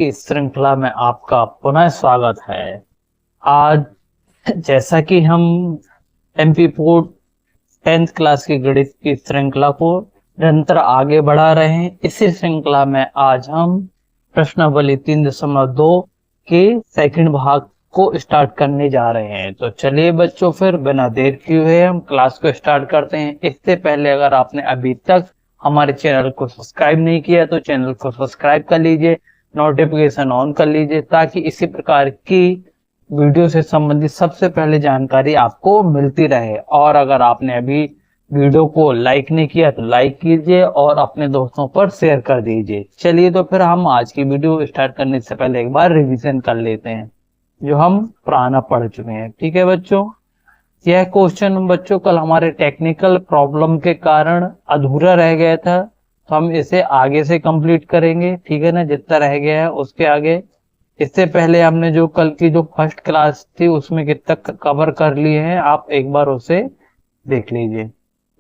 की इस श्रृंखला में आपका पुनः स्वागत है। आज जैसा कि हम MP4 10th क्लास की गणित की श्रृंखला को निरंतर आगे बढ़ा रहे हैं, इसी श्रृंखला में आज हम प्रश्नावली 3.2 के सेकंड भाग को स्टार्ट करने जा रहे हैं। तो चलिए बच्चों, फिर बिना देर किए हुए हम क्लास को स्टार्ट करते हैं। इससे पहले अगर आपने अभी तक हमारे चैनल को सब्सक्राइब नहीं किया तो चैनल को सब्सक्राइब कर लीजिए, नोटिफिकेशन ऑन कर लीजिए, ताकि इसी प्रकार की वीडियो से संबंधित सबसे पहले जानकारी आपको मिलती रहे। और अगर आपने अभी वीडियो को लाइक नहीं किया तो लाइक कीजिए और अपने दोस्तों पर शेयर कर दीजिए। चलिए तो फिर हम आज की वीडियो स्टार्ट करने से पहले एक बार रिवीजन कर लेते हैं जो हम पुराना पढ़ चुके हैं। ठीक है बच्चों, यह क्वेश्चन बच्चों कल हमारे टेक्निकल प्रॉब्लम के कारण अधूरा रह गया था, तो हम इसे आगे से कंप्लीट करेंगे। ठीक है ना, जितना रह गया है उसके आगे। इससे पहले हमने जो कल की जो फर्स्ट क्लास थी उसमें कितना कवर कर लिए हैं, आप एक बार उसे देख लीजिए।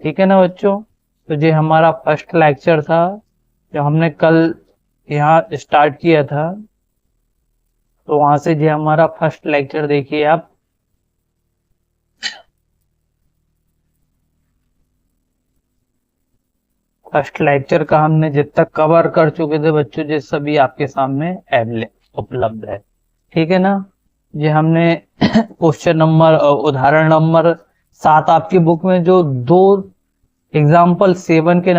ठीक है ना बच्चों, तो ये हमारा फर्स्ट लेक्चर था जो हमने कल यहाँ स्टार्ट किया था, तो वहां से ये हमारा फर्स्ट लेक्चर देखिए आप। फर्स्ट लेक्चर का हमने जितना कवर कर चुके थे बच्चों, ये सभी आपके सामने उपलब्ध है। ठीक है ना, ये हमने क्वेश्चन नंबर उदाहरण नंबर 7 आपकी बुक में जो 2 एग्जाम्पल 7 के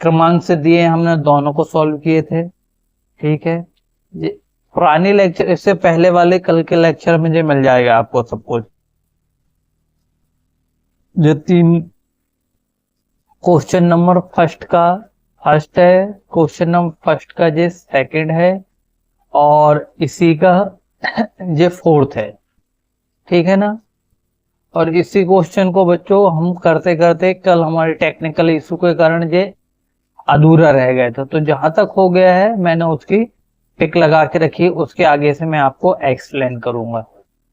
क्रमांक से दिए हमने दोनों को सॉल्व किए थे। ठीक है, ये पुरानी लेक्चर, इससे पहले वाले कल के लेक्चर में ये मिल जाएगा आपको सब कुछ। जो 3 क्वेश्चन नंबर फर्स्ट है, क्वेश्चन नंबर फर्स्ट का ये सेकंड है और इसी का ये फोर्थ है। ठीक है ना, और इसी क्वेश्चन को बच्चों हम करते करते कल हमारे टेक्निकल इशू के कारण ये अधूरा रह गया था, तो जहां तक हो गया है मैंने उसकी टिक लगा के रखी, उसके आगे से मैं आपको एक्सप्लेन करूंगा।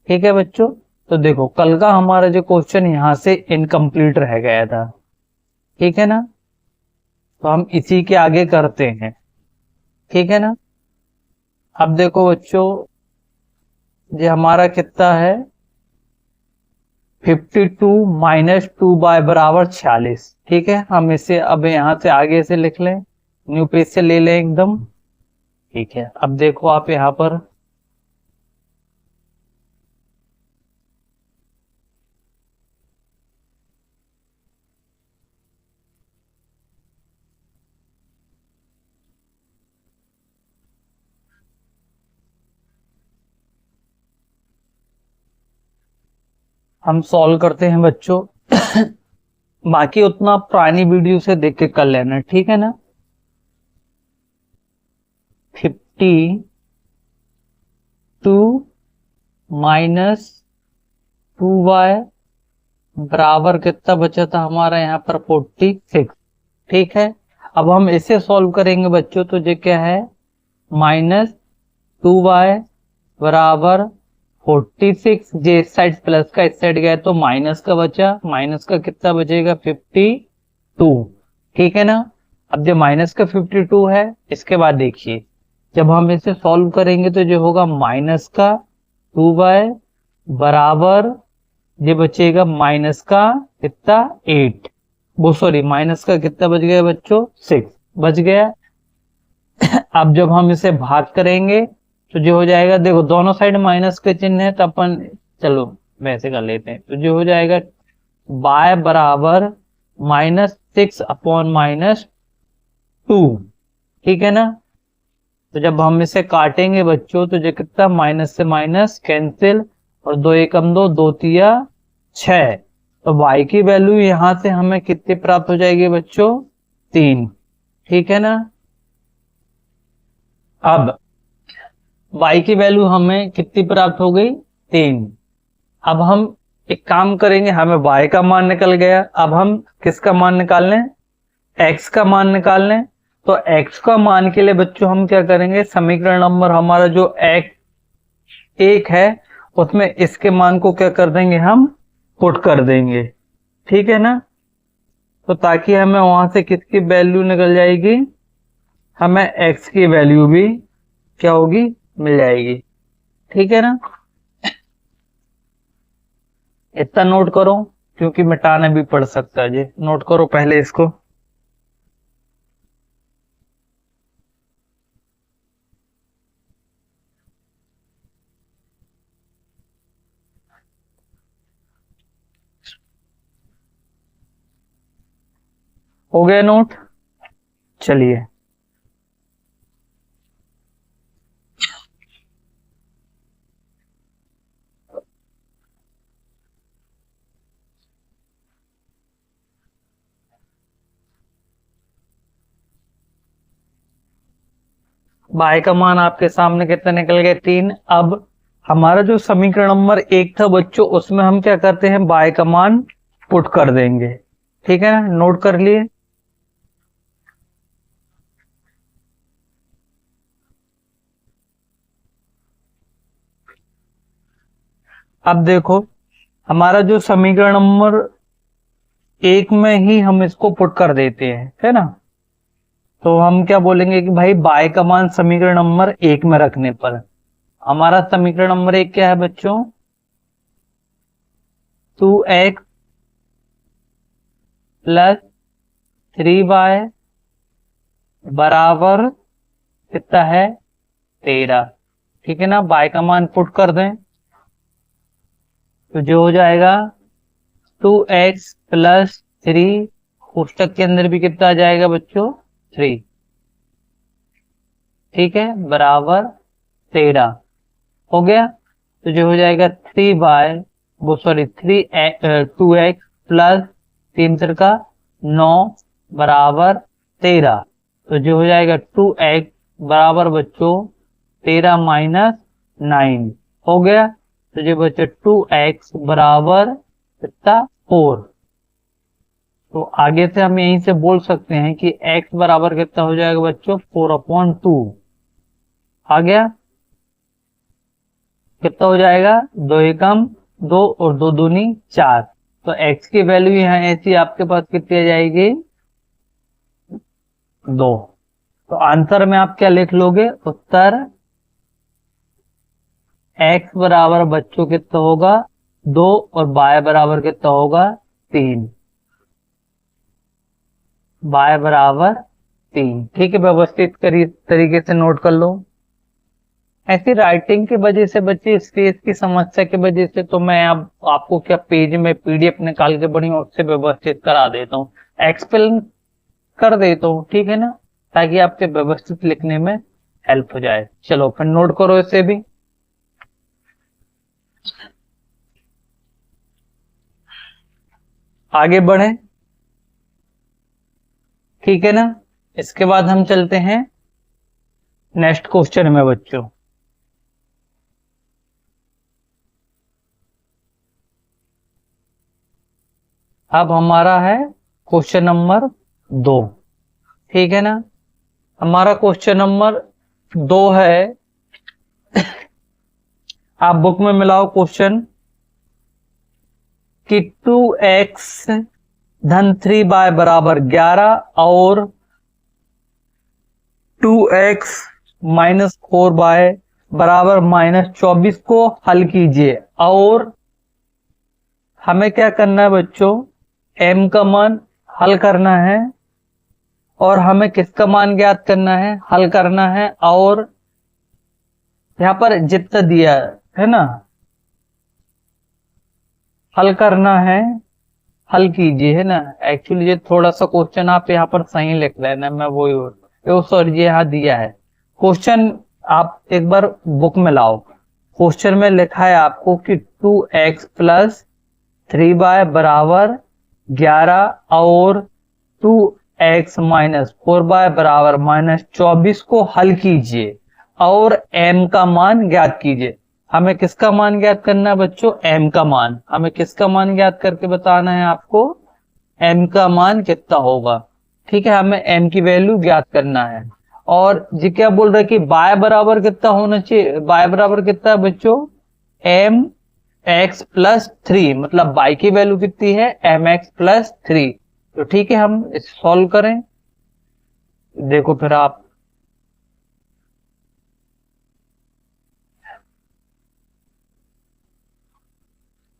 ठीक है बच्चों, तो देखो कल का हमारा जो क्वेश्चन यहाँ से इनकम्प्लीट रह गया था। ठीक है ना, तो हम इसी के आगे करते हैं। ठीक है ना, अब देखो बच्चों ये हमारा कितना है, 52 माइनस 2y बराबर 46। ठीक है, हम इसे अब यहां से आगे से लिख लें, न्यू पेज से ले लें एकदम। ठीक है, अब देखो आप यहां पर हम सॉल्व करते हैं बच्चों। बाकी उतना पुरानी वीडियो से देख के कर लेना। ठीक है ना, 52 माइनस 2y बराबर कितना बचा था हमारा यहाँ पर 46। ठीक है, अब हम इसे सॉल्व करेंगे बच्चों, तो ये क्या है, माइनस 2y बराबर 46। जे इस साइड प्लस का इस साइड गया तो माइनस का बचा, माइनस का कितना बचेगा 52। ठीक है ना, अब जो माइनस का 52 है, इसके बाद देखिए जब हम इसे सॉल्व करेंगे तो जो होगा माइनस का 2y बराबर ये बचेगा माइनस का कितना 8, वो सॉरी माइनस का कितना बच गया बच्चों 6 बच गया। अब जब हम इसे भाग करेंगे तो जो हो जाएगा, देखो दोनों साइड माइनस के चिन्ह है, तो अपन चलो वैसे कर लेते हैं, तो जो हो जाएगा y बराबर -6 अपॉन -2। ठीक है ना, तो जब हम इसे काटेंगे बच्चों तो जो कितना, माइनस से माइनस कैंसिल और 2 एकम 2, 2 तिया 6, तो y की वैल्यू यहां से हमें कितनी प्राप्त हो जाएगी बच्चों 3। ठीक है ना, अब y की वैल्यू हमें कितनी प्राप्त हो गई 3। अब हम एक काम करेंगे, हमें y का मान निकल गया, अब हम किसका मान निकाल लें, x का मान निकाल लें। तो x का मान के लिए बच्चों हम क्या करेंगे, समीकरण नंबर हमारा जो एक है उसमें इसके मान को क्या कर देंगे, हम पुट कर देंगे। ठीक है ना, तो ताकि हमें वहां से किसकी वैल्यू निकल जाएगी, हमें x की वैल्यू भी क्या होगी, मिल जाएगी। ठीक है ना, इतना नोट करो क्योंकि मिटाना भी पड़ सकता है। जी नोट करो पहले इसको। हो गया नोट, चलिए बाय का मान आपके सामने कितना निकल गया, 3। अब हमारा जो समीकरण नंबर 1 था बच्चों, उसमें हम क्या करते हैं, बाय का मान पुट कर देंगे। ठीक है ना, नोट कर लिए। अब देखो हमारा जो समीकरण नंबर 1 में ही हम इसको पुट कर देते हैं, है ना। तो हम क्या बोलेंगे कि भाई बाय का मान समीकरण नंबर 1 में रखने पर हमारा समीकरण नंबर 1 क्या है बच्चों, 2x प्लस 3y बराबर कितना है, 13। ठीक है ना, बाय का मान पुट कर दें तो जो हो जाएगा 2x प्लस 3, कोष्टक के अंदर भी कितना आ जाएगा बच्चों, 3। ठीक है, बराबर 13 हो गया। तो जो हो जाएगा 2x प्लस 3 9 बराबर 13। तो जो हो जाएगा 2x बराबर बच्चों 13 माइनस 9 हो गया। तो जो बच्चों 2x बराबर कितना, 4। तो आगे से हम यहीं से बोल सकते हैं कि x बराबर कितना हो जाएगा बच्चों, 4/2 आ गया। कितना हो जाएगा, 2 एकम 2 और 2 दूनी 4। तो x की वैल्यू यहाँ ऐसी आपके पास कितनी आ जाएगी, 2। तो आंसर में आप क्या लिख लोगे, उत्तर x बराबर बच्चों कितना होगा, 2 और y बराबर कितना होगा, 3। y बराबर 3। ठीक है, व्यवस्थित तरीके से नोट कर लो। ऐसी राइटिंग की वजह से बच्चे, स्पेस की समस्या की वजह से तो मैं अब आपको क्या पेज में पीडीएफ निकाल के बढ़िया उससे व्यवस्थित करा देता हूँ, एक्सप्लेन कर देता हूँ। ठीक है ना, ताकि आपके व्यवस्थित लिखने में हेल्प हो जाए। चलो फिर नोट करो इसे भी। आगे बढ़े, ठीक है ना। इसके बाद हम चलते हैं नेक्स्ट क्वेश्चन में बच्चों। अब हमारा है क्वेश्चन नंबर 2। ठीक है ना, हमारा क्वेश्चन नंबर 2 है, आप बुक में मिलाओ क्वेश्चन, कि 2x धन 3y बराबर 11 और 2x माइनस 4y बराबर माइनस 24 को हल कीजिए। और हमें क्या करना है बच्चों, m का मान हल करना है और हमें किसका मान ज्ञात करना है, हल करना है। और यहाँ पर जितना दिया है ना, हल करना है, हल कीजिए, है ना। एक्चुअली ये थोड़ा सा क्वेश्चन आप यहाँ पर सही लिख रहे हैं ना, मैं वही सॉरी ये यहाँ दिया है क्वेश्चन, आप एक बार बुक में लाओ। क्वेश्चन में लिखा है आपको कि 2x प्लस 3y बराबर 11 और 2x माइनस 4y बराबर माइनस 24 को हल कीजिए और m का मान ज्ञात कीजिए। हमें किसका मान ज्ञात करना है बच्चों, m का मान। हमें किसका मान ज्ञात करके बताना है आपको, m का मान कितना होगा। ठीक है, हमें m की वैल्यू ज्ञात करना है। और जी क्या बोल रहे कि y बराबर कितना होना चाहिए, y बराबर कितना है बच्चों, m x प्लस 3, मतलब y की वैल्यू कितनी है, mx प्लस 3। तो ठीक है, हम इसे सॉल्व करें। देखो फिर आप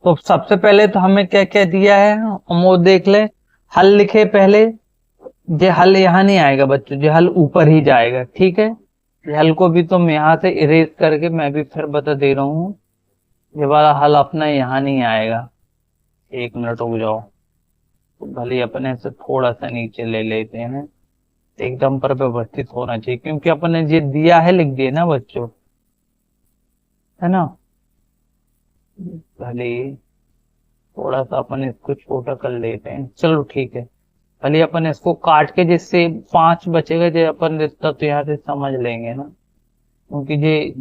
तो सबसे पहले तो हमें क्या क्या दिया है हम वो देख ले। हल लिखे पहले, ये हल यहाँ नहीं आएगा बच्चों, ये हल ऊपर ही जाएगा, ठीक है। ये हल को भी तुम यहाँ से इरेज करके मैं भी फिर बता दे रहा हूँ, ये वाला हल अपना यहाँ नहीं आएगा। एक मिनट रुक जाओ, तो भले अपने से थोड़ा सा नीचे ले लेते हैं, एकदम पर व्यवस्थित होना चाहिए, क्योंकि अपने ये दिया है लिख दिए ना बच्चों, है ना। भले थोड़ा सा अपन इसको छोटा कर लेते हैं, चलो ठीक है। भले अपन इसको काट के जिससे 5 बचेगा, जो अपन इतना तो यहाँ से समझ लेंगे ना, क्योंकि ये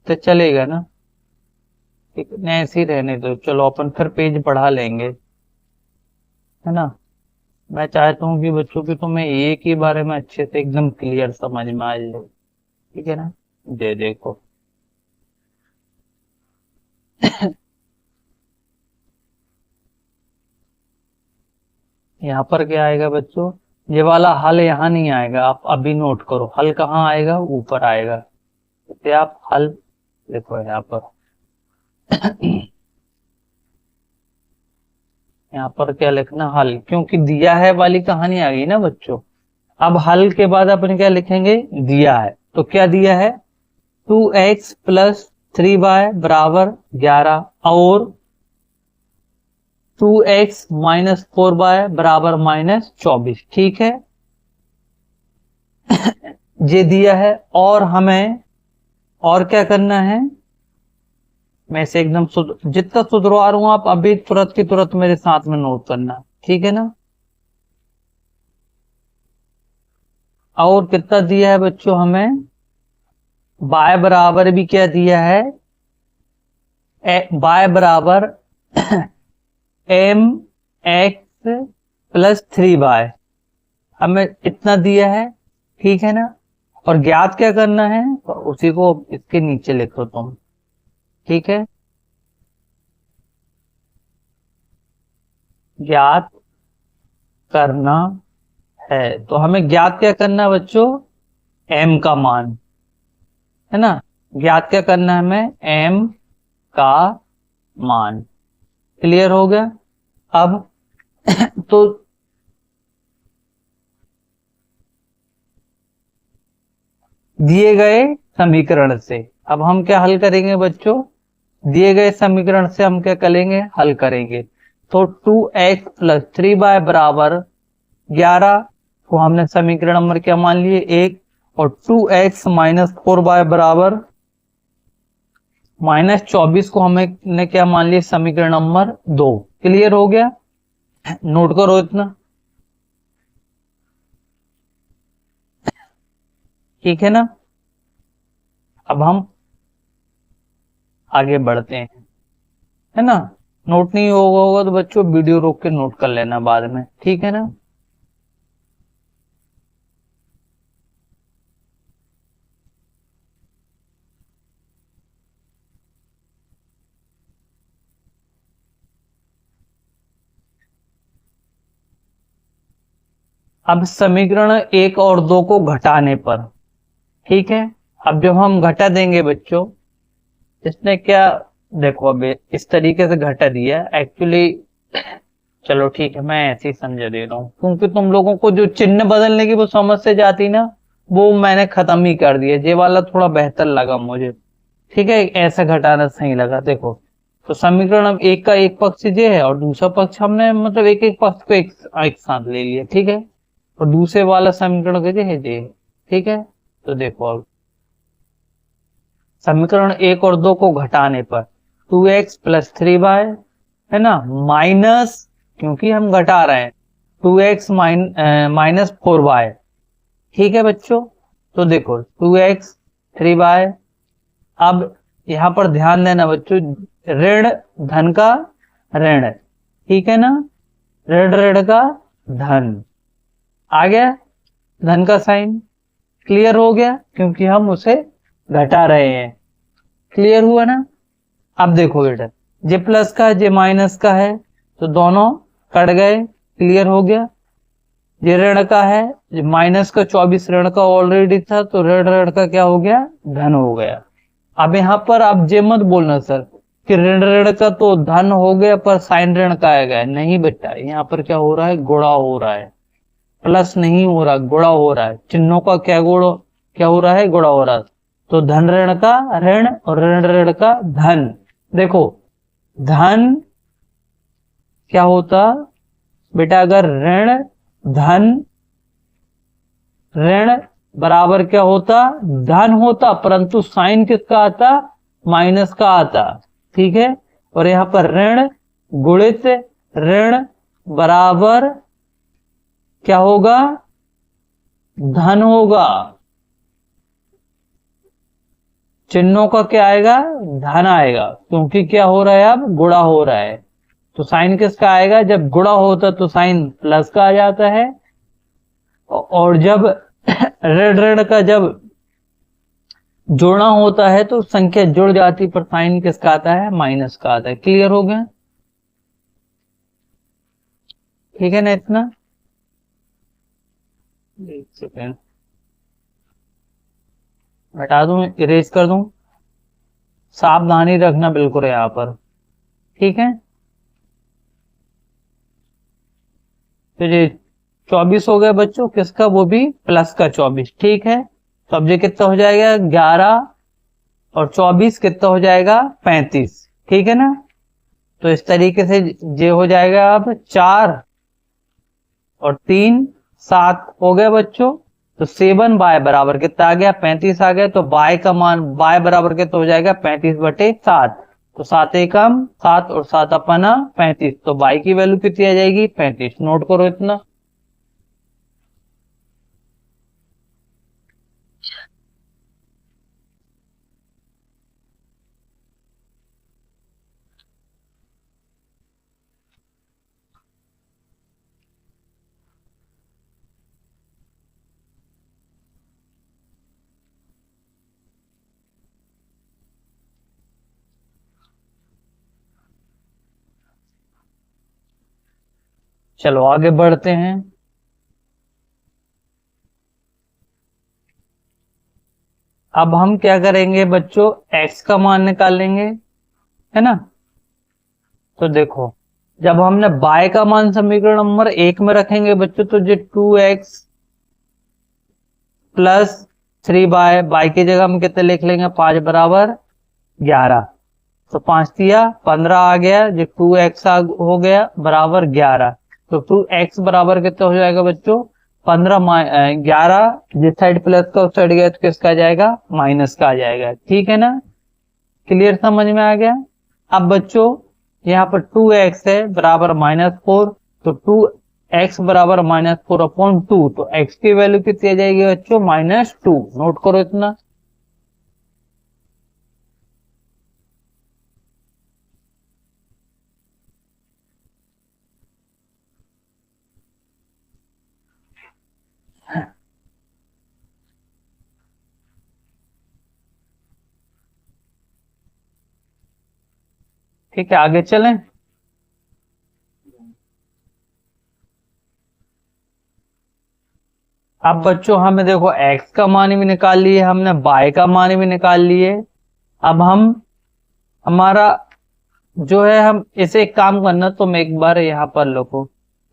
तो चलेगा ना, ठीक है, ऐसे ही रहने दो। चलो अपन फिर पेज बढ़ा लेंगे, है ना। मैं चाहता हूँ कि बच्चों की तुम्हें एक ही बारे में अच्छे से एकदम क्लियर समझ में आ जाए, ठीक है ना। दे देखो यहाँ पर क्या आएगा बच्चों, ये वाला हल यहाँ नहीं आएगा, आप अभी नोट करो। हल कहाँ आएगा, ऊपर आएगा। इसे आप हल देखो यहाँ पर यहाँ पर क्या लिखना, हल, क्योंकि दिया है वाली कहानी आ गई ना बच्चों। अब हल के बाद अपन क्या लिखेंगे, दिया है, तो क्या दिया है, 2x प्लस 3y बराबर 11 और 2x माइनस 4y बराबर माइनस 24, ठीक है। ये दिया है, और हमें और क्या करना है, मैं इसे एकदम जितना सुधरवा रहा हूं आप अभी तुरंत की तुरंत मेरे साथ में नोट करना, ठीक है ना। और कितना दिया है बच्चों हमें, y बराबर भी क्या दिया है, y बराबर m x प्लस 3y, हमें इतना दिया है, ठीक है ना। और ज्ञात क्या करना है, तो उसी को इसके नीचे लिखो तुम, ठीक है। ज्ञात करना है, तो हमें ज्ञात क्या करना है बच्चों, m का मान, है ना। ज्ञात क्या करना है हमें, m का मान। क्लियर हो गया। अब तो दिए गए समीकरण से अब हम क्या हल करेंगे बच्चों, दिए गए समीकरण से हम क्या करेंगे, हल करेंगे। तो 2x प्लस 3y बराबर 11 को हमने समीकरण नंबर क्या मान लिए, 1, और 2x माइनस 4y बराबर माइनस 24 को हमने क्या मान लिया, समीकरण नंबर 2। क्लियर हो गया, नोट करो इतना, ठीक है ना। अब हम आगे बढ़ते हैं, है ना। नोट नहीं होगा तो बच्चों वीडियो रोक के नोट कर लेना बाद में, ठीक है ना। अब समीकरण 1 और 2 को घटाने पर, ठीक है। अब जब हम घटा देंगे बच्चों, इसने क्या, देखो अब इस तरीके से घटा दिया एक्चुअली, चलो ठीक है, मैं ऐसे ही समझा दे रहा हूँ, क्योंकि तुम लोगों को जो चिन्ह बदलने की वो समझ से जाती ना, वो मैंने खत्म ही कर दिया। ये वाला थोड़ा बेहतर लगा मुझे, ठीक है, ऐसा घटाना सही लगा। देखो, तो समीकरण अब एक का एक पक्ष ये है और दूसरा पक्ष हमने मतलब एक एक पक्ष को एक साथ ले लिया, ठीक है। और दूसरे वाला समीकरण के है ये, ठीक है। तो देखो अब समीकरण 1 और 2 को घटाने पर 2x प्लस 3y, है ना, माइनस, क्योंकि हम घटा रहे हैं, 2x माइनस 4y, ठीक है बच्चों। तो देखो 2x 3y, अब यहां पर ध्यान देना बच्चों, ऋण धन का ऋण, ठीक है ना, ऋण ऋण का धन आ गया, धन का साइन। क्लियर हो गया, क्योंकि हम उसे घटा रहे हैं। क्लियर हुआ ना। अब देखो बेटा, जे प्लस का जे माइनस का है, तो दोनों कट गए। क्लियर हो गया। ये ऋण का है, माइनस का 24 ऋण का ऑलरेडी था, तो ऋण ऋण का क्या हो गया, धन हो गया। अब यहाँ पर आप जे मत बोलना सर कि ऋण ऋण का तो धन हो गया पर साइन ऋण का आएगा, नहीं बेटा, यहाँ पर क्या हो रहा है, गुणा हो रहा है, प्लस नहीं हो रहा, गुणा हो रहा है। चिन्हों का क्या हो रहा है, गुणा हो रहा है। तो धन ऋण का ऋण और ऋण ऋण का धन। देखो धन क्या होता बेटा, अगर ऋण धन ऋण बराबर क्या होता, धन होता, परंतु साइन किसका आता, माइनस का आता, ठीक है। और यहां पर ऋण गुणित ऋण बराबर क्या होगा, धन होगा। चिन्हों का क्या आएगा, धन आएगा, क्योंकि क्या हो रहा है, अब गुणा हो रहा है। तो साइन किसका आएगा, जब गुणा होता तो साइन प्लस का आ जाता है, और जब ऋण ऋण का जब जोड़ना होता है तो संख्या जुड़ जाती, पर साइन किसका आता है, माइनस का आता है। क्लियर हो गया, ठीक है ना इतना। एक सेकेंड हटा दूं, इरेज कर दूं, सावधानी रखना बिल्कुल यहाँ पर, ठीक है। तो ये 24 हो गया बच्चों, किसका, वो भी प्लस का 24, ठीक है। तो अब ये कितना हो जाएगा, 11 और 24 कितना हो जाएगा, 35, ठीक है ना। तो इस तरीके से ये हो जाएगा, अब 4 और 3 7 हो गए बच्चों। तो 7 बाय बराबर कितना आ गया, 35 आ गया। तो बाय का मान, बाय बराबर कितना हो जाएगा, 35/7। तो 7 एकम 7 और 7 अपना 35। तो बाय की वैल्यू कितनी आ जाएगी, 35। नोट करो इतना। चलो आगे बढ़ते हैं। अब हम क्या करेंगे बच्चों, x का मान निकालेंगे, है ना। तो देखो जब हमने y का मान समीकरण नंबर 1 में रखेंगे बच्चों, तो जो 2x प्लस 3y, y की जगह हम कितने लिख लेंगे, 5 बराबर 11। तो 5 दिया 15 आ गया, जो 2x हो गया बराबर 11। तो 2x बराबर कितना हो जाएगा बच्चों, 11 जिस साइड प्लस का उस साइड गया तो किसका आ जाएगा, माइनस का आ जाएगा, ठीक है ना। क्लियर, समझ में आ गया। अब बच्चों यहाँ पर 2x है बराबर -4, तो 2x बराबर -4/2। तो x की वैल्यू कितनी आ जाएगी बच्चों, -2। नोट करो इतना। ठीक है, आगे चलें। अब बच्चों हमें देखो x का मान भी निकाल लिए हमने, y का मान भी निकाल लिए। अब हम हमारा जो है, हम इसे एक काम करना, तुम एक बार यहाँ पर लिखो,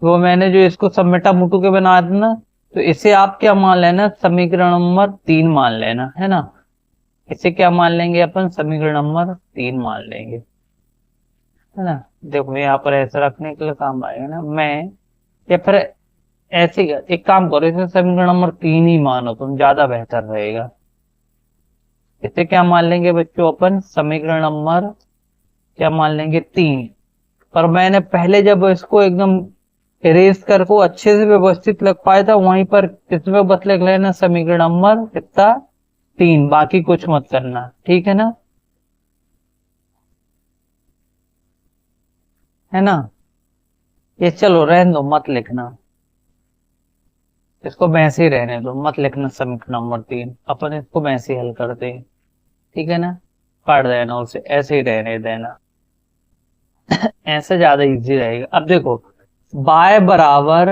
वो मैंने जो इसको सबमिटा मुटू के बना देना, तो इसे आप क्या मान लेना, समीकरण नंबर 3 मान लेना, है ना। इसे क्या मान लेंगे अपन, समीकरण नंबर 3 मान लेंगे, है ना। देखो यहाँ पर ऐसा रखने के लिए काम आएगा ना, मैं या फिर ऐसे एक काम करो, इसे समीकरण नंबर 3 ही मानो तुम, ज्यादा बेहतर रहेगा। इसे क्या मान लेंगे बच्चों अपन, समीकरण नंबर क्या मान लेंगे, 3। पर मैंने पहले जब इसको एकदम इरेज करको अच्छे से व्यवस्थित लग पाया था, वहीं पर किसमें बस लिख लेना, समीकरण नंबर कितना, 3, बाकी कुछ मत करना, ठीक है ना, है ना। ये चलो रहने दो, मत लिखना, इसको वैसे ही रहने दो, मत लिखना समीकरण नंबर 3, अपन इसको वैसे ही हल करते हैं, ठीक है ना। पढ़ देना उसे, ऐसे ही रहने देना, ऐसे ज्यादा इजी रहेगा। अब देखो y बराबर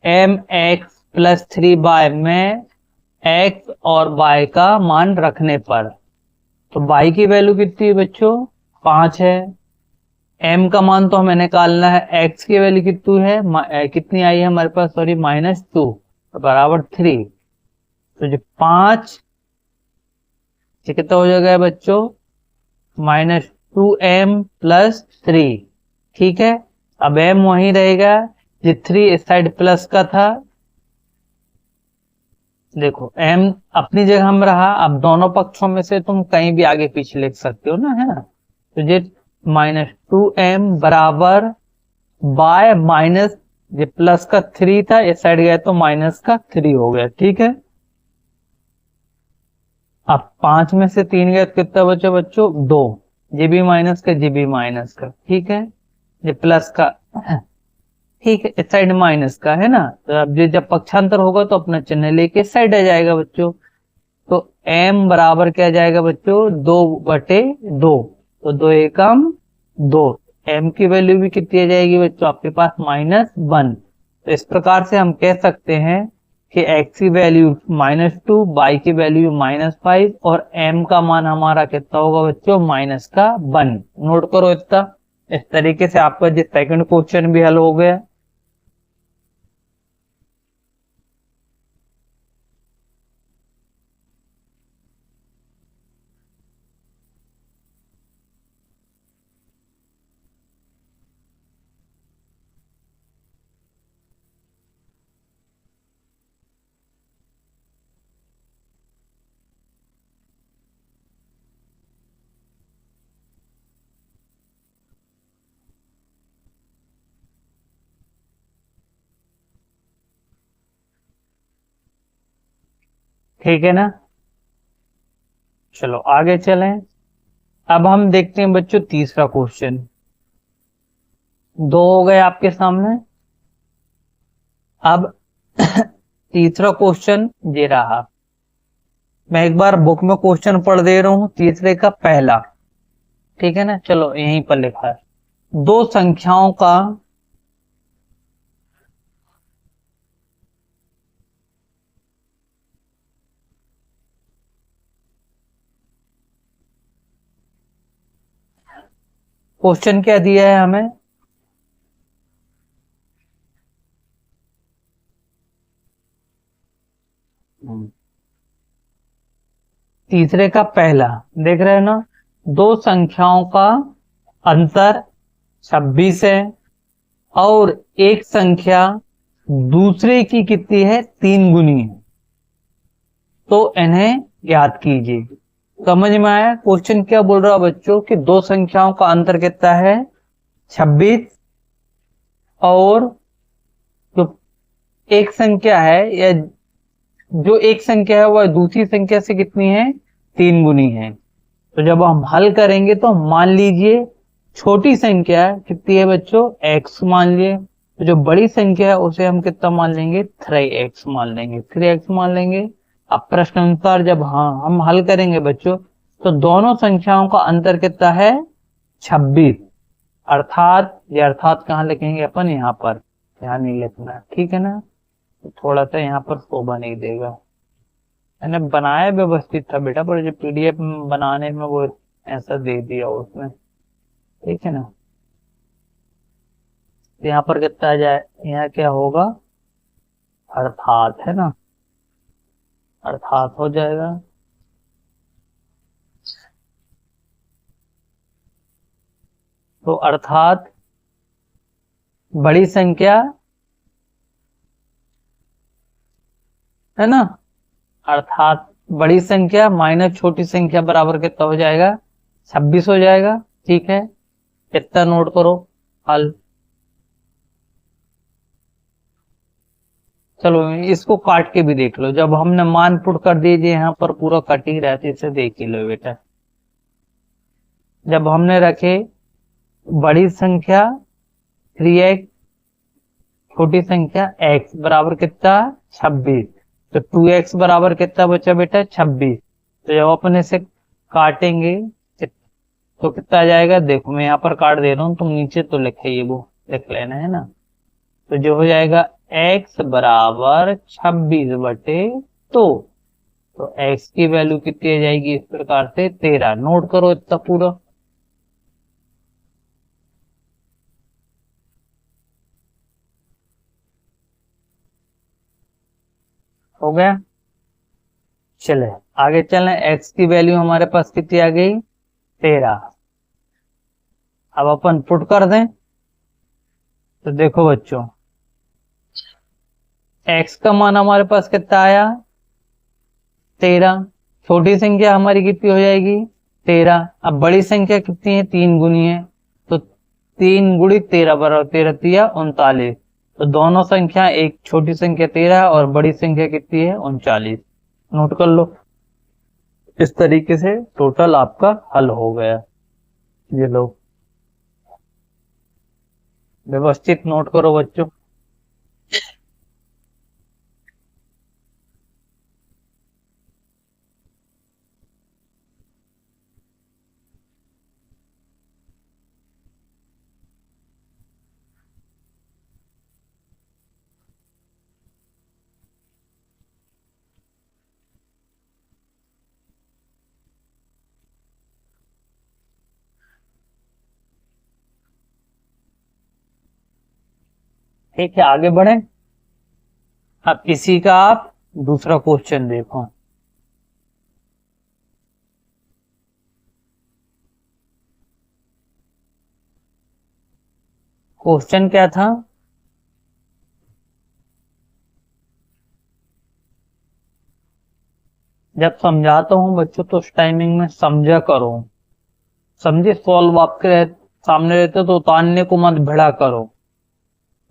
एम एक्स प्लस 3y में x और y का मान रखने पर। तो y की वैल्यू कितनी है बच्चों? 5 है। m का मान तो हमें निकालना है, x की वैल्यू कितनी है, कितनी आई है हमारे पास, सॉरी -2 बराबर 3। तो जो 5 कितना हो जाएगा बच्चों? -2m plus 3। ठीक है, अब m वहीं रहेगा, ये 3 इस साइड प्लस का था। देखो m अपनी जगह में रहा, अब दोनों पक्षों में से तुम कहीं भी आगे पीछे लिख सकते हो ना, है ना। तो ये -2m बराबर बाय माइनस, ये प्लस का 3 था, इस साइड गया तो माइनस का 3 हो गया। ठीक है, अब 5 में से 3 गया तो कितना बचा बच्चों? 2। ये भी माइनस का, ये भी माइनस का। ठीक है, ये प्लस का, ठीक है, इस साइड माइनस का है ना। तो अब ये जब पक्षांतर होगा तो अपना चिन्ह लेके इस साइड आ जाएगा बच्चों। तो m बराबर क्या जाएगा बच्चों? 2/2। तो 2 एकम 2। m की वैल्यू भी कितनी आ जाएगी बच्चों आपके पास? -1। तो इस प्रकार से हम कह सकते हैं कि x की वैल्यू -2, y की वैल्यू -5 और m का मान हमारा कितना होगा बच्चों? -1। नोट करो इतना। इस तरीके से आपका जो सेकंड क्वेश्चन भी हल हो गया। ठीक है ना, चलो आगे चलें। अब हम देखते हैं बच्चों तीसरा क्वेश्चन। 2 हो गए आपके सामने। अब तीसरा क्वेश्चन ये रहा। मैं एक बार बुक में क्वेश्चन पढ़ दे रहा हूं, तीसरे का पहला। ठीक है ना, चलो यहीं पर लिखा है, दो संख्याओं का क्वेश्चन क्या दिया है हमें? तीसरे का पहला, देख रहे हो ना, दो संख्याओं का अंतर 26 है और एक संख्या दूसरे की कितनी है? 3 गुनी है। तो इन्हें याद कीजिए। समझ में आया? क्वेश्चन क्या बोल रहा है बच्चों कि दो संख्याओं का अंतर कितना है? 26 और जो एक संख्या है, या जो एक संख्या है वह दूसरी संख्या से कितनी है? 3 गुनी है। तो जब हम हल करेंगे तो मान लीजिए छोटी संख्या कितनी है बच्चों? x मान लिए। तो जो बड़ी संख्या है उसे हम कितना मान लेंगे? 3x मान लेंगे, 3x मान लेंगे। अब प्रश्न अनुसार जब हम हल करेंगे बच्चों तो दोनों संख्याओं का अंतर कितना है? 26। अर्थात ये अर्थात कहाँ लिखेंगे अपन? यहाँ पर, यहाँ नहीं लिखना, ठीक है ना। तो थोड़ा सा यहाँ पर शोभा नहीं देगा। मैंने बनाया व्यवस्थित था बेटा, पर जो पीडीएफ बनाने में वो ऐसा दे दिया उसने, ठीक है ना। तो यहाँ पर कितना आ जाए? यहाँ क्या होगा? अर्थात, है ना, अर्थात हो जाएगा। तो अर्थात बड़ी संख्या, है ना, अर्थात बड़ी संख्या माइनस छोटी संख्या बराबर कितना हो जाएगा? 26 हो जाएगा। ठीक है, इतना नोट करो। हल, चलो इसको काट के भी देख लो। जब हमने मान पुट कर दीजिए यहाँ पर, पूरा कट ही रहते, इसे देख ही लो बेटा। जब हमने रखे बड़ी संख्या 3x, छोटी संख्या x बराबर कितना? 26। तो 2x बराबर कितना बचा बेटा? 26। तो जब अपन इसे काटेंगे तो कितना आ जाएगा? देखो मैं यहाँ पर काट दे रहा हूँ, तुम नीचे तो लिखे, ये वो लिख लेना, है ना। तो जो हो जाएगा x बराबर 26/2। तो x की वैल्यू कितनी आ जाएगी, इस प्रकार से 13। नोट करो इतना पूरा। हो गया। चले आगे चलें। x की वैल्यू हमारे पास कितनी आ गई, 13। अब अपन पुट कर दें तो देखो बच्चों, x का मान हमारे पास कितना आया, 13। छोटी संख्या हमारी कितनी हो जाएगी, 13। अब बड़ी संख्या कितनी है, 3 गुनी है, तो 3 गुणी 13 बराबर 13 तिया 39। तो दोनों संख्या, एक छोटी संख्या 13 और बड़ी संख्या कितनी है, 39। नोट कर लो। इस तरीके से टोटल आपका हल हो गया। ये लो, व्यवस्थित नोट करो बच्चों। ठीक है, आगे बढ़े। अब इसी का आप दूसरा क्वेश्चन देखो। क्वेश्चन क्या था, जब समझाता हूं बच्चों तो उस टाइमिंग में समझा करो। समझे, सॉल्व आपके सामने रहते तो उतारने को मत भिड़ा करो।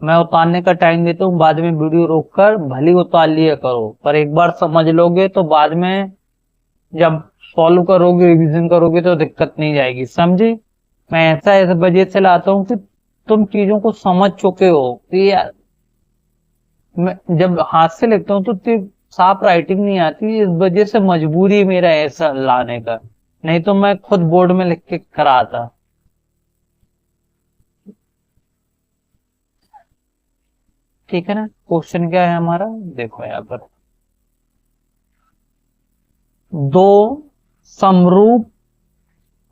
मैं उतारने का टाइम देता हूँ, बाद में वीडियो रोककर भली उतार लिया करो, पर एक बार समझ लोगे तो बाद में जब सॉल्व करोगे, रिवीजन करोगे तो दिक्कत नहीं जाएगी। समझे, मैं ऐसा इस वजह से लाता हूँ कि तुम चीजों को समझ चुके हो कि यार, मैं जब हाथ से लिखता हूँ तो साफ राइटिंग नहीं आती, इस वजह से मजबूरी है मेरा ऐसा लाने का, नहीं तो मैं खुद बोर्ड में लिख के कराता। ठीक है ना। क्वेश्चन क्या है हमारा, देखो यहाँ पर, दो समरूप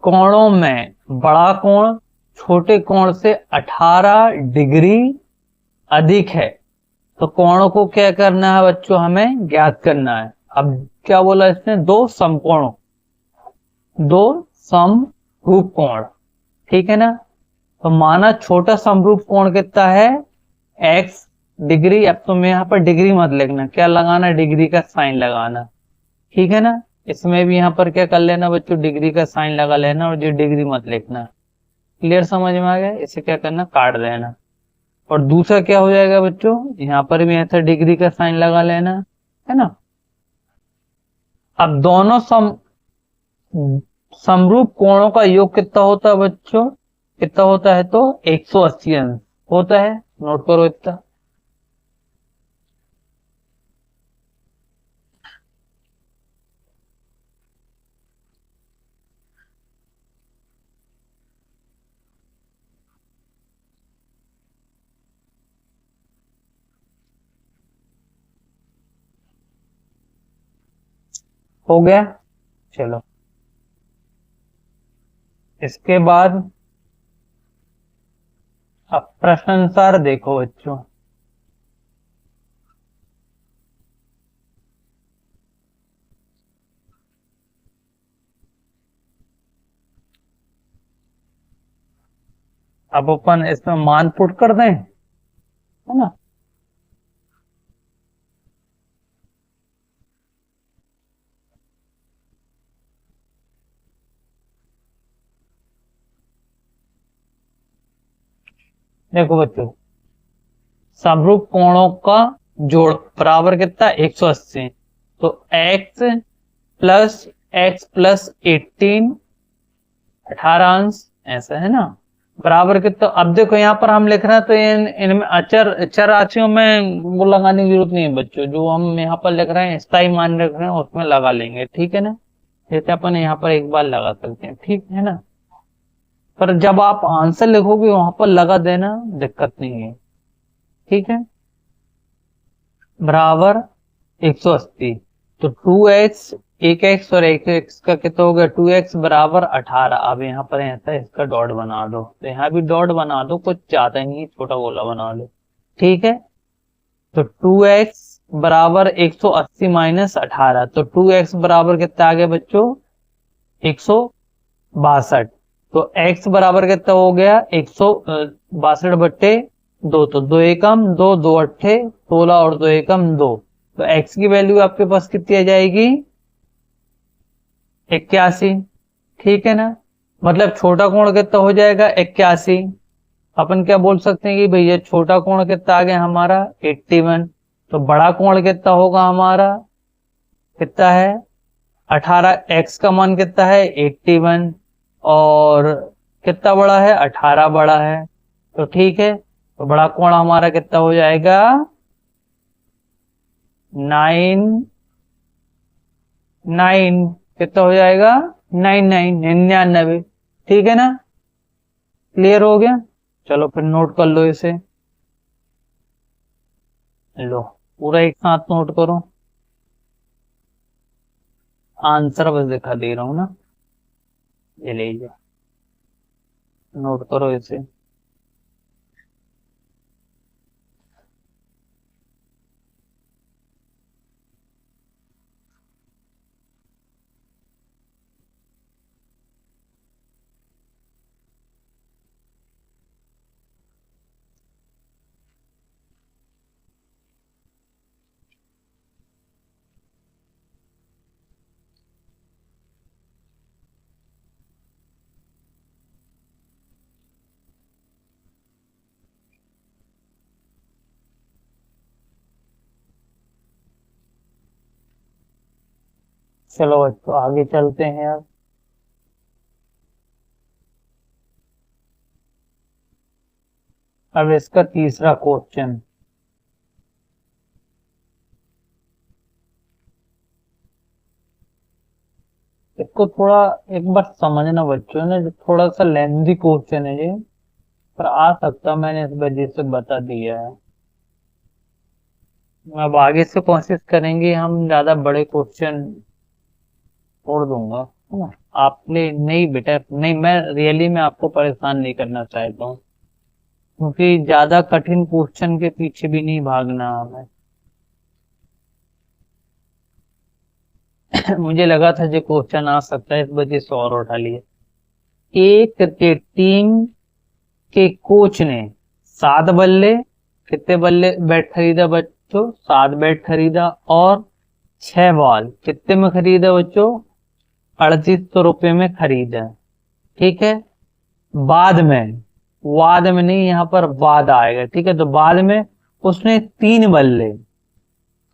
कोणों में बड़ा कोण छोटे कोण से 18 डिग्री अधिक है, तो कोणों को क्या करना है बच्चों, हमें ज्ञात करना है। अब क्या बोला इसने, दो समकोणों, दो समरूप कोण, ठीक है ना। तो माना छोटा समरूप कोण कितना है, x डिग्री। अब तुम्हें यहाँ पर डिग्री मत लिखना, क्या लगाना, डिग्री का साइन लगाना, ठीक है ना। इसमें भी यहाँ पर क्या कर लेना बच्चों, डिग्री का साइन लगा लेना, और ये डिग्री मत लिखना। क्लियर, समझ में आ गया। इसे क्या करना, काट देना। और दूसरा क्या हो जाएगा बच्चों, यहाँ पर भी ऐसा डिग्री का साइन लगा लेना, है ना। अब दोनों समरूप कोणों का योग कितना होता है बच्चों, कितना होता है, तो 180 अंश होता है। नोट करो इतना। हो गया। चलो, इसके बाद अब प्रश्न अनुसार देखो बच्चों। अब अपन इसमें मान पुट कर दें, है ना। देखो बच्चों, समरूप कोणों का जोड़ बराबर कितना, 180। तो x प्लस 18, 18 अंश, ऐसा है ना, बराबर कितना। अब देखो यहाँ पर हम लिख रहे हैं तो इनमें अचर चर राशियों में वो लगाने की जरूरत नहीं है बच्चों। जो हम यहाँ पर लिख रहे हैं, स्थायी मान लिख रहे हैं, उसमें लगा लेंगे, ठीक है ना। जैसे अपन यहाँ पर एक बार लगा सकते हैं, ठीक है ना। पर जब आप आंसर लिखोगे वहां पर लगा देना, दिक्कत नहीं है, ठीक है। बराबर 180। तो 2x, एक एक्स और एक एक्स का कितना हो गया, 2x बराबर 18। अब यहाँ पर ऐसा इसका डॉट बना दो, तो यहाँ भी डॉट बना दो, कुछ ज्यादा नहीं, छोटा गोला बना लो, ठीक है। तो 2x बराबर 180 माइनस 18, तो 2x बराबर कितना आ गया बच्चों, 162। तो x बराबर कितना हो गया, 162/2, तो दो एकम दो, दो अट्ठे 16 और दो एकम 2। तो x की वैल्यू आपके पास कितनी आ जाएगी, 81, ठीक है ना। मतलब छोटा कोण कितना हो जाएगा, 81। अपन क्या बोल सकते हैं कि भैया छोटा कोण कितना आ गया हमारा, 81। तो बड़ा कोण कितना होगा हमारा, कितना है 18, x का मान कितना है 81, और कितना बड़ा है 18 बड़ा है। तो ठीक है, तो बड़ा कोण हमारा कितना हो जाएगा, 9 कितना हो जाएगा, 99, ठीक है ना। क्लियर हो गया, चलो फिर नोट कर लो इसे, लो पूरा एक साथ नोट करो, आंसर बस दिखा दे रहा हूं ना, ये लीजिए, नोट करो इसे। चलो बच्चों आगे चलते हैं अब इसका तीसरा क्वेश्चन। इसको थोड़ा एक बार समझना बच्चों ने, जो थोड़ा सा लेंथी क्वेश्चन है ये, पर आ सकता मैंने इस वजह से बता दिया है। अब आगे से कोशिश करेंगे हम ज्यादा बड़े क्वेश्चन छोड़ दूंगा, है ना। आपने नहीं बेटा, नहीं, मैं रियली में आपको परेशान नहीं करना चाहता हूँ, क्योंकि ज्यादा कठिन क्वेश्चन के पीछे भी नहीं भागना हमें। मुझे लगा था जो क्वेश्चन आ सकता है, इस वजह से और उठा लिया। एक क्रिकेट टीम के कोच ने 7 बल्ले, कितने बल्ले बैट खरीदा बच्चों, 7 बैट खरीदा, और 6 बॉल कितने में खरीदा बच्चों, 3800 रुपये में खरीदा, ठीक है। बाद में, वाद में नहीं, यहाँ पर वाद आएगा, ठीक है। तो बाद में उसने 3 बल्ले,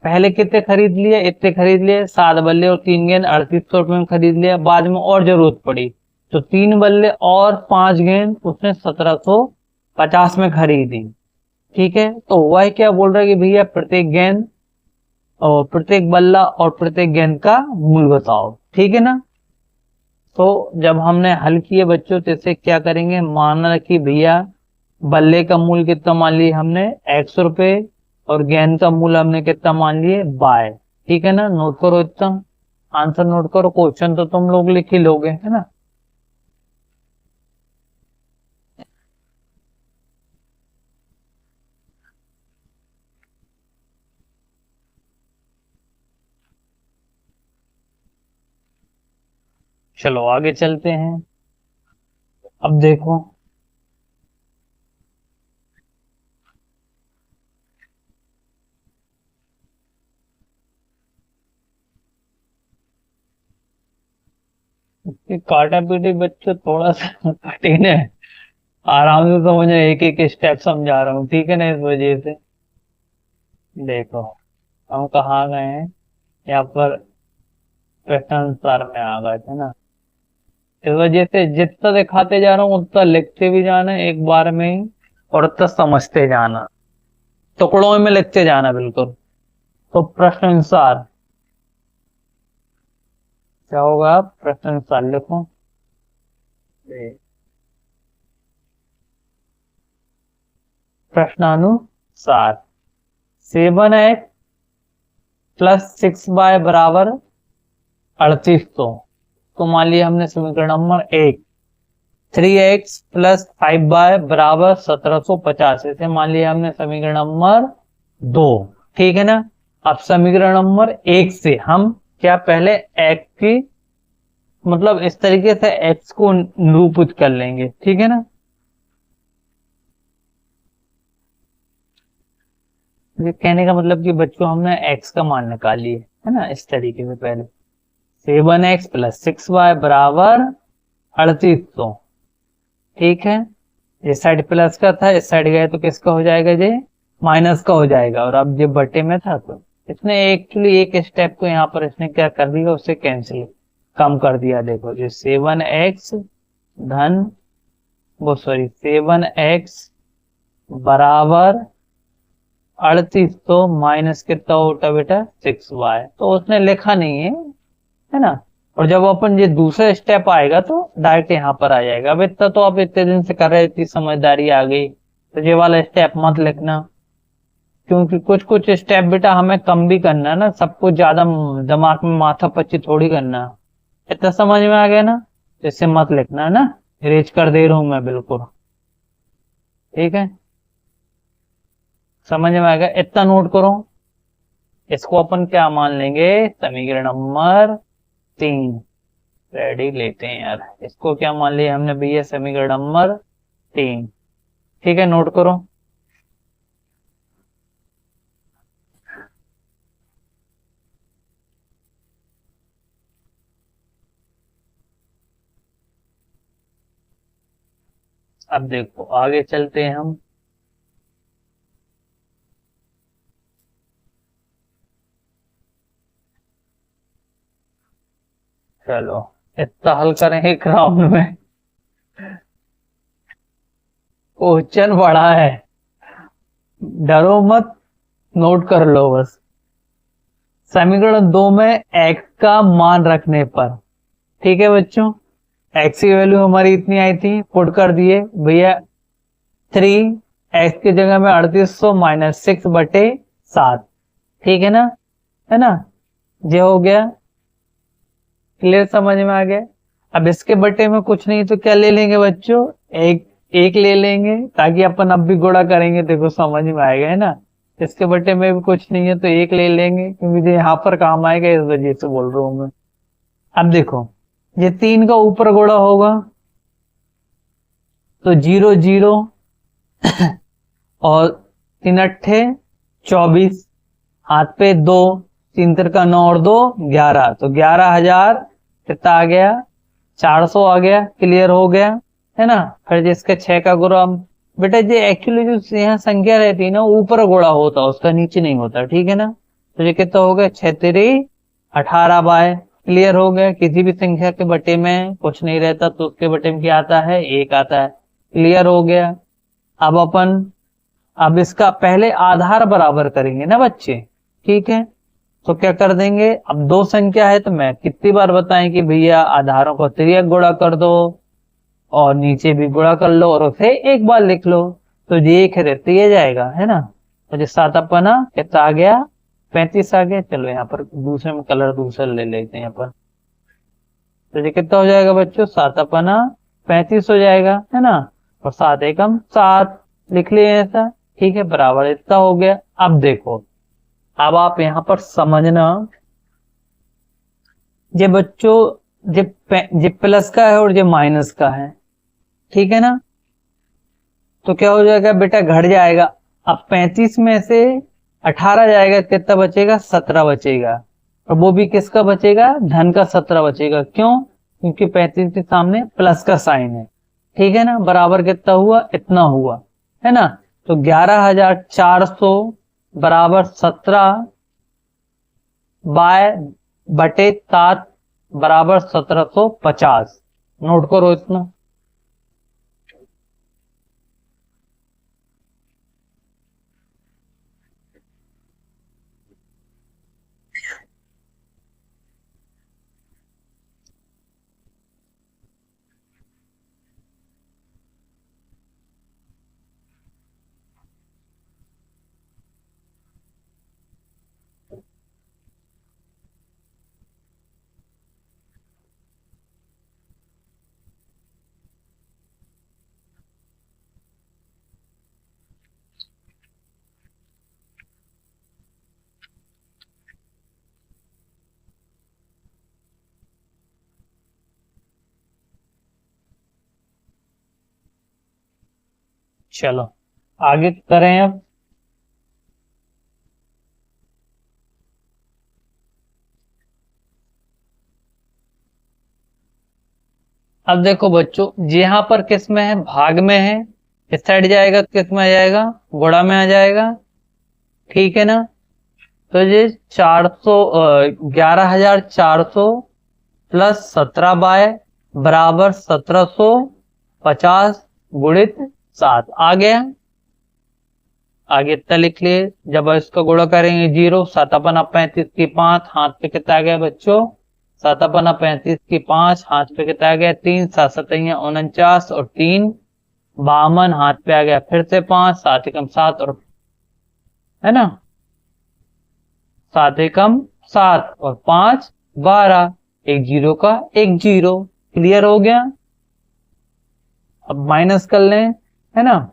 पहले कितने खरीद लिए, इतने खरीद लिए, 7 बल्ले और 3 गेंद 3800 रुपये में खरीद लिया। बाद में और जरूरत पड़ी तो 3 बल्ले और 5 गेंद उसने 1750 में खरीदी, ठीक है। तो वह क्या बोल रहा है कि भैया प्रत्येक गेंद और प्रत्येक बल्ला और प्रत्येक गेंद का मूल्य बताओ, ठीक है ना। तो जब हमने हल किए बच्चों, तो इसे क्या करेंगे, माना कि भैया बल्ले का मूल्य कितना मान लिए हमने, 100 रुपये, और गेंद का मूल्य हमने कितना मान लिए, बाय, ठीक है ना। नोट करो इतना, आंसर नोट करो, क्वेश्चन तो तुम लोग लिख ही लोगे, है ना। चलो आगे चलते हैं। अब देखो, ये काटा पीटी बच्चों थोड़ा सा कठिन है, आराम से समझो, एक एक स्टेप समझा रहा हूँ, ठीक है ना। इस वजह से देखो, हम कहाँ गए हैं, यहाँ पर प्रश्न अनुसार में आ गए थे ना। इस वजह से जितना दिखाते जा रहा हूँ उतना लिखते भी जाना एक बार में ही, और उतना समझते जाना, टुकड़ों में लिखते जाना बिल्कुल। तो प्रश्न अनुसार क्या होगा, प्रश्न अनुसार लिखो, प्रश्नानुसार 7x प्लस 6y बराबर 3800। तो मान लिया हमने समीकरण नंबर 1। 3x प्लस 5y बराबर 1750, इसे मान लिया हमने समीकरण नंबर 2। ठीक है ना। अब समीकरण नंबर 1 से हम क्या पहले x की मतलब इस तरीके से x को निरूपित कर लेंगे। ठीक है ना। ये कहने का मतलब कि बच्चों हमने x का मान निकाल लिए है ना, इस तरीके से पहले 7x प्लस 6y बराबर 3800। ठीक है। इस साइड प्लस का था, इस साइड गए तो किसका हो जाएगा, ये माइनस का हो जाएगा। और अब ये बटे में था तो इसने एक्चुअली एक स्टेप को यहाँ पर इसने क्या कर दिया, उससे कैंसिल कम कर दिया। देखो ये 7x धन वो सॉरी 7x बराबर 3800 माइनस कितना होता बेटा 6y, तो उसने लिखा नहीं है ना। और जब अपन ये दूसरा स्टेप आएगा तो डायरेक्ट यहाँ पर आ जाएगा। अब इतना तो आप इतने दिन से कर रहे, इतनी समझदारी आ गई, तो ये वाला स्टेप मत लिखना, क्योंकि कुछ कुछ स्टेप बेटा हमें कम भी करना है ना, सब कुछ ज्यादा दिमाग में माथा पच्ची थोड़ी करना। इतना समझ में आ गया ना, इससे मत लिखना है ना, इरेज कर दे रहा हूं मैं बिल्कुल। ठीक है, समझ में आ गया। इतना नोट करो, इसको अपन क्या मान लेंगे, समीकरण नंबर 3। रेडी लेते हैं यार, इसको क्या मान लिया हमने भैया, समीकरण नंबर 3। ठीक है, नोट करो। अब देखो आगे चलते हैं हम। चलो इतना हल करें एक राउंड में, क्वेश्चन बड़ा है, डरो मत, नोट कर लो बस। समीकरण 2 में x का मान रखने पर, ठीक है बच्चों, x की वैल्यू हमारी इतनी आई थी, पुट कर दिए भैया 3x की जगह में 3800 माइनस 6/7। ठीक है ना, है ना, ये हो गया क्लियर, समझ में आ गया। अब इसके बटे में कुछ नहीं तो क्या ले लेंगे बच्चों, एक ले लेंगे, ताकि अपन अब भी गुणा करेंगे, देखो समझ में आएगा, है ना। इसके बटे में भी कुछ नहीं है तो एक ले लेंगे, क्योंकि ये यहाँ पर काम आएगा, इस वजह से बोल रहा हूं मैं। अब देखो ये 3 का ऊपर गुणा होगा तो 0 0 और 3 अट्ठे 24, हाथ पे 2, 3 तिरका 9 और 2 11, तो 11,000 कितना आ गया, 400 आ गया। क्लियर हो गया, है ना। फिर जिसके 6 का गुणा, बेटा ये एक्चुअली जो यहाँ संख्या रहती है ना, ऊपर गुणा होता है, उसका नीचे नहीं होता। ठीक है ना, तो ये कितना हो गया, 6 तिरी 18 बाय। क्लियर हो गया, किसी भी संख्या के बटे में कुछ नहीं रहता तो उसके बटे में क्या आता है, 1 आता है। क्लियर हो गया। अब इसका पहले आधार बराबर करेंगे ना बच्चे। ठीक है, तो क्या कर देंगे, अब 2 संख्या है तो मैं कितनी बार बताएं कि भैया आधारों को तिर्यक गुणा कर दो और नीचे भी गुणा कर लो और उसे एक बार लिख लो, तो ये एक रहती है जाएगा, है ना। तो जो 7 अपना कितना आ गया, 35 आ गया। चलो यहाँ पर दूसरे में कलर दूसरा ले लेते हैं अपन, तो ये कितना हो जाएगा बच्चों, 7 अपना 35 हो जाएगा, है ना। और 7 एकम 7 लिख लिए ऐसा। ठीक है, बराबर इतना हो गया। अब देखो, अब आप यहां पर समझना, ये बच्चों ये प्लस का है और ये माइनस का है। ठीक है ना, तो क्या हो जाएगा बेटा, घट जाएगा। अब 35 में से 18 जाएगा, कितना बचेगा, 17 बचेगा। और वो भी किसका बचेगा, धन का 17 बचेगा। क्यों, क्योंकि 35 के सामने प्लस का साइन है। ठीक है ना, बराबर कितना हुआ, इतना हुआ, है ना। तो 11,400 बराबर 17 बाय बटे 7 बराबर 1750। नोट करो इतना। चलो आगे करें अब। अब देखो बच्चों, यहाँ पर किस में है, भाग में है, इस साइड जाएगा तो किस में आ जाएगा, गुणा में आ जाएगा, ठीक है ना। तो ये 11,400 प्लस 17 बराबर 1750 गुणित 7 आ गया। आगे इतना लिख लिए, जब इसका गुणा करेंगे 0, 7×35 की 5, हाथ पे कितना आ गया बच्चों, 7×35 की 5, हाथ पे कितना आ गया 3, 7×7 = 49 और 3 52, हाथ पे आ गया फिर से 5, 7 एकम 7 और है ना, 7 एकम 7 और 5 12, एक जीरो का एक जीरो, क्लियर हो गया। अब माइनस कर लें, है ना,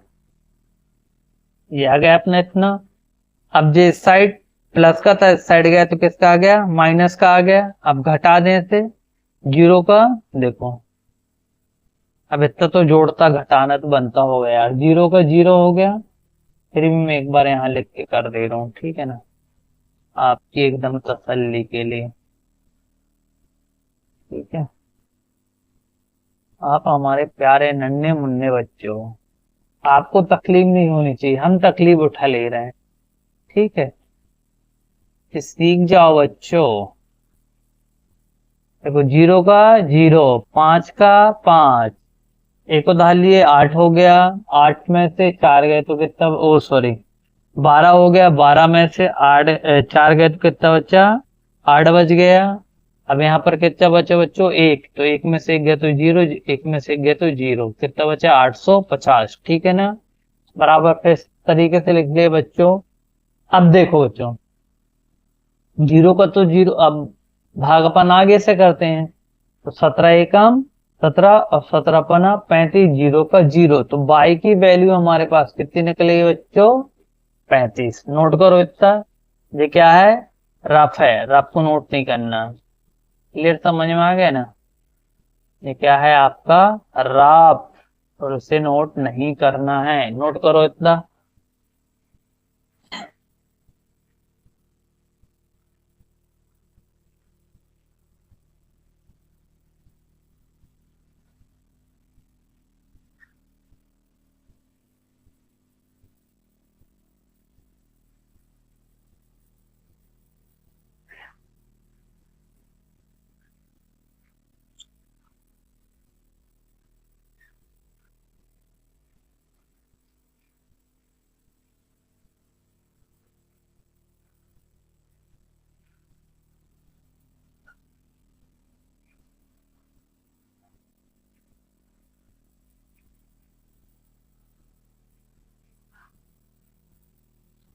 ये आ गया अपना इतना। अब जो इस साइड प्लस का था, इस साइड गया तो किसका आ गया, माइनस का आ गया। अब घटा दें इसे, जीरो का, देखो अब इतना तो जोड़ता घटाना तो बनता होगा यार, जीरो का जीरो हो गया। फिर भी मैं एक बार यहाँ लिख के कर दे रहा हूँ, ठीक है ना, आपकी एकदम तसल्ली के लिए, ठीक है। आप हमारे प्यारे नन्हे मुन्ने बच्चे हो, आपको तकलीफ नहीं होनी चाहिए, हम तकलीफ उठा ले रहे हैं, ठीक है। कि सीख जाओ बच्चों। देखो जीरो का जीरो, 5 का 5, एक उधार लिए 8 हो गया, 8 में से 4 गए तो कितना, ओ सॉरी 12 हो गया, 12 में से 8 4 गए तो कितना बचा, 8 बच गया। अब यहाँ पर कितना बचा बच्चों, एक, तो एक में से एक गया तो जीरो, एक में से एक गया तो जीरो, कितना बचा 850, ठीक है ना। बराबर फिर इस तरीके से लिख दिए बच्चों। अब देखो बच्चों, जीरो का तो जीरो, अब भाग अपन आगे से करते हैं, तो 17 एकम 17 और 17×5 जीरो का जीरो, तो बाई की वैल्यू हमारे पास कितनी निकलेगी बच्चों, 35। नोट करो इतना, ये क्या है, रफ है, रफ को नोट नहीं करना, क्लियर समझ में आ गया ना। ये क्या है आपका रफ, और उसे नोट नहीं करना है, नोट करो इतना।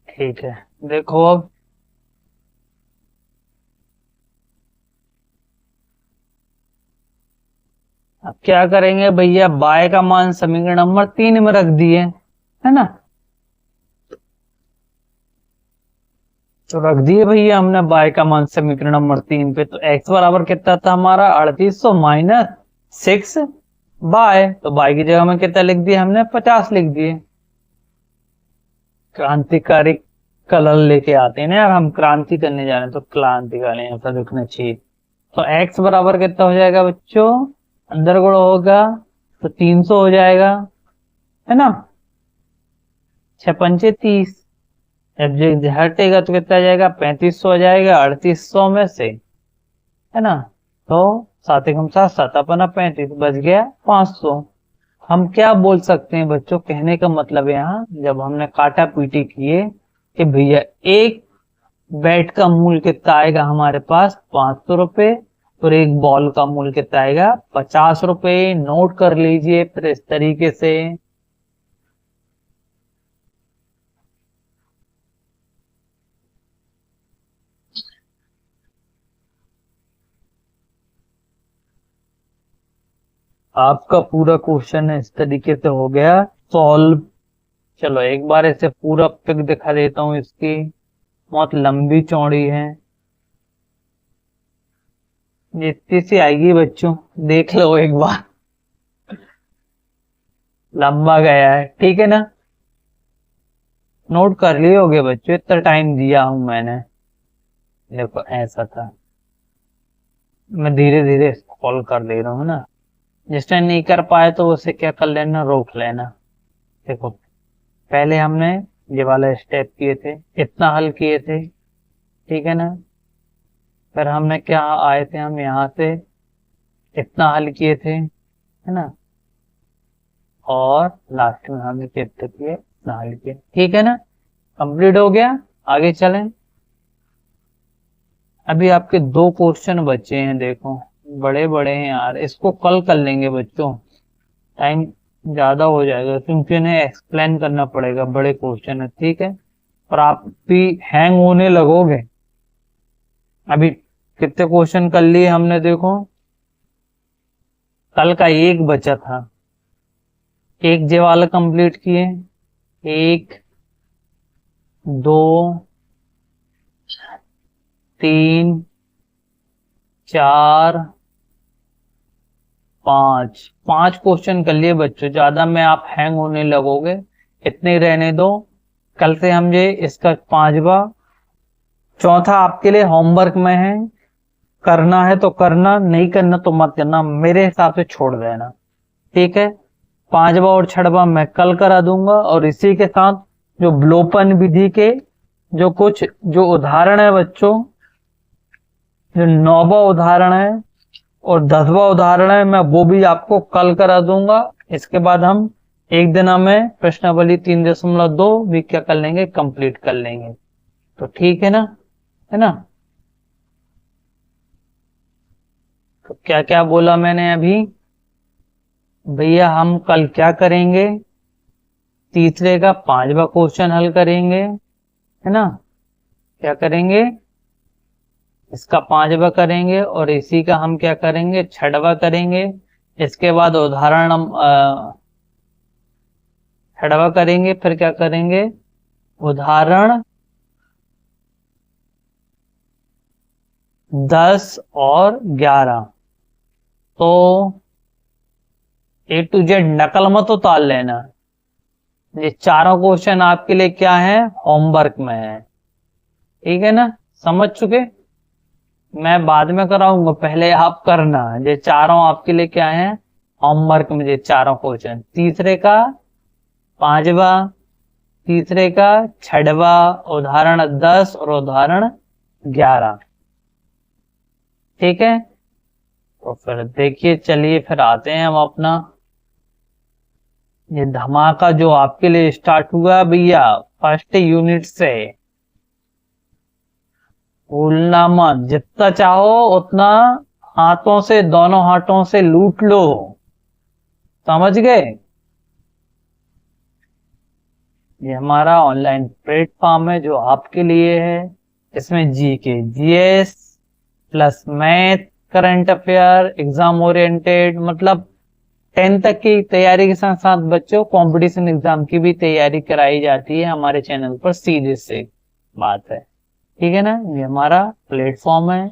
ठीक है, देखो अब क्या करेंगे भैया, बाय का मान समीकरण नंबर 3 में रख दिए, है ना, तो रख दिए भैया हमने बाय का मान समीकरण नंबर 3 पे। तो x बराबर कितना था हमारा 3800 माइनस 6 बाय, तो बाय की जगह में कितना लिख दिया हमने, 50 लिख दिए। क्रांतिकारी कलर लेके आते हैं ना यार, हम क्रांति करने जा रहे हैं तो क्रांतिकारी ऐसा लिखना चाहिए। तो x बराबर कितना हो जाएगा बच्चों, अंदर गुणा होगा तो 300 हो जाएगा, है ना, 6×5 = 30, अब जो हटेगा तो कितना आ जाएगा, 3500 आ जाएगा 3800 में से, है ना। तो 7 एकम 7, 7×35 बच गया 500। हम क्या बोल सकते हैं बच्चों, कहने का मतलब यहाँ जब हमने काटा पीटी किए कि भैया एक बैट का मूल्य कितना आएगा हमारे पास 500 रुपए, और एक बॉल का मूल्य कितना आएगा 50 रुपए। नोट कर लीजिए फिर इस तरीके से। आपका पूरा क्वेश्चन इस तरीके से हो गया सॉल्व। चलो एक बार इसे पूरा पिक दिखा देता हूँ इसकी, बहुत लंबी चौड़ी है, इतनी सी आएगी बच्चों, देख लो एक बार, लंबा गया है, ठीक है ना। नोट कर लिए होगे बच्चों, इतना टाइम दिया हूं मैंने। देखो ऐसा था, मैं धीरे धीरे कॉल कर दे रहा हूँ ना। जिसने नहीं कर पाए तो उसे क्या कर लेना, रोक लेना। देखो पहले हमने ये वाला स्टेप किए थे, इतना हल किए थे, ठीक है ना। फिर हमने क्या आए थे, हम यहाँ से इतना हल किए थे, है ना। और लास्ट में हमने कितने किए, इतना हल किए, ठीक है ना। कंप्लीट हो गया, आगे चलें। अभी आपके 2 क्वेश्चन बचे हैं, देखो बड़े बड़े हैं यार, इसको कल कर लेंगे बच्चों, टाइम ज्यादा हो जाएगा क्योंकि इन्हें एक्सप्लेन करना पड़ेगा, बड़े क्वेश्चन है, ठीक है। और आप भी हैंग होने लगोगे। अभी कितने क्वेश्चन कर लिए हमने, देखो कल का एक बचा था, एक जे वाला कंप्लीट किए, 1 2 3 4 5 क्वेश्चन कर लिए बच्चों, ज्यादा में आप हैंग होने लगोगे, इतने ही रहने दो। कल से हम ये इसका 5वां, चौथा आपके लिए होमवर्क में है, करना है तो करना, नहीं करना तो मत करना, मेरे हिसाब से छोड़ देना, ठीक है। 5वां और 6वां मैं कल करा दूंगा। और इसी के साथ जो विलोपन विधि के जो कुछ जो उदाहरण है बच्चों, जो 9वां उदाहरण है और 10वां उदाहरण है, मैं वो भी आपको कल करा दूंगा। इसके बाद हम एक दिन में प्रश्नावली 3.2 भी क्या कर लेंगे, कंप्लीट कर लेंगे। तो ठीक है ना, है ना। तो क्या क्या बोला मैंने अभी भैया, हम कल क्या करेंगे, तीसरे का 5वां क्वेश्चन हल करेंगे, है ना। क्या करेंगे, इसका 5वां करेंगे और इसी का हम क्या करेंगे, 6वां करेंगे। इसके बाद उदाहरण हम 6वां करेंगे, फिर क्या करेंगे, उदाहरण 10 और 11। तो A to Z नकल मत उतार लेना, ये चारों क्वेश्चन आपके लिए क्या है, होमवर्क में है, ठीक है ना। समझ चुके, मैं बाद में कराऊंगा, पहले आप करना। ये चारों आपके लिए क्या है, होमवर्क में, ये चारों क्वेश्चन, तीसरे का 5वां, तीसरे का 6वां, उदाहरण 10 और उदाहरण 11, ठीक है। तो फिर देखिए, चलिए फिर आते हैं हम अपना ये धमाका जो आपके लिए स्टार्ट हुआ भैया, फर्स्ट यूनिट से। भूलना मत, जितना चाहो उतना हाथों से, दोनों हाथों से लूट लो, समझ गए। ये हमारा ऑनलाइन प्लेटफॉर्म है जो आपके लिए है। इसमें GK, GS plus math, current affair, exam oriented, मतलब 10 तक की तैयारी के साथ साथ बच्चों कंपटीशन एग्जाम की भी तैयारी कराई जाती है हमारे चैनल पर, सीधे से बात है, ठीक है ना। ये हमारा प्लेटफॉर्म है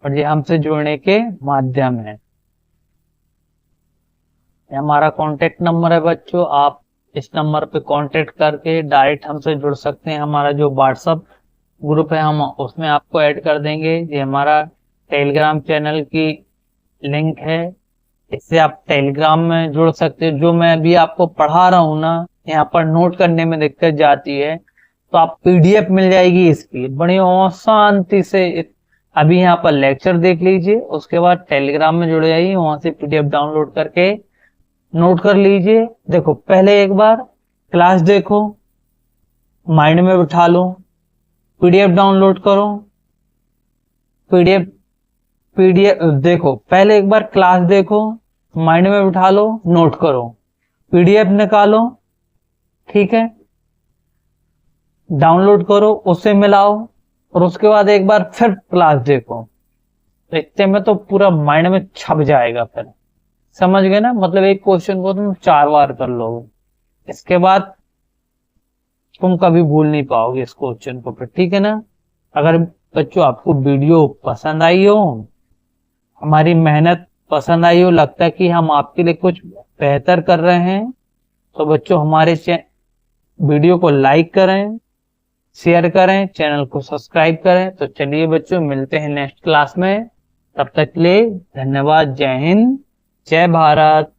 और ये हमसे जुड़ने के माध्यम है। ये हमारा कांटेक्ट नंबर है बच्चों, आप इस नंबर पे कांटेक्ट करके डायरेक्ट हमसे जुड़ सकते हैं। हमारा जो व्हाट्सएप ग्रुप है हम उसमें आपको ऐड कर देंगे। ये हमारा टेलीग्राम चैनल की लिंक है, इससे आप टेलीग्राम में जुड़ सकते हो। जो मैं अभी आपको पढ़ा रहा हूँ ना, यहाँ पर नोट करने में दिक्कत जाती है तो आप पीडीएफ मिल जाएगी इसकी, बड़ी शांति से। अभी यहाँ पर लेक्चर देख लीजिए, उसके बाद टेलीग्राम में जुड़ जाइए, वहां से पीडीएफ डाउनलोड करके नोट कर लीजिए। देखो पहले एक बार क्लास देखो, माइंड में बिठा लो, पीडीएफ डाउनलोड करो, पीडीएफ देखो, पहले एक बार क्लास देखो, माइंड में बिठा लो, नोट करो, पीडीएफ निकालो, ठीक है, डाउनलोड करो, उससे मिलाओ और उसके बाद एक बार फिर क्लास देखो। तो इतने में तो पूरा माइंड में छप जाएगा, फिर समझ गए ना। मतलब एक क्वेश्चन को तुम 4 बार कर लोगे, इसके बाद तुम कभी भूल नहीं पाओगे इस क्वेश्चन को फिर, ठीक है ना। अगर बच्चों आपको वीडियो पसंद आई हो, हमारी मेहनत पसंद आई हो, लगता है कि हम आपके लिए कुछ बेहतर कर रहे हैं, तो बच्चों हमारे वीडियो को लाइक करें, शेयर करें, चैनल को सब्सक्राइब करें। तो चलिए बच्चों, मिलते हैं नेक्स्ट क्लास में। तब तक के लिए धन्यवाद। जय हिंद, जय भारत।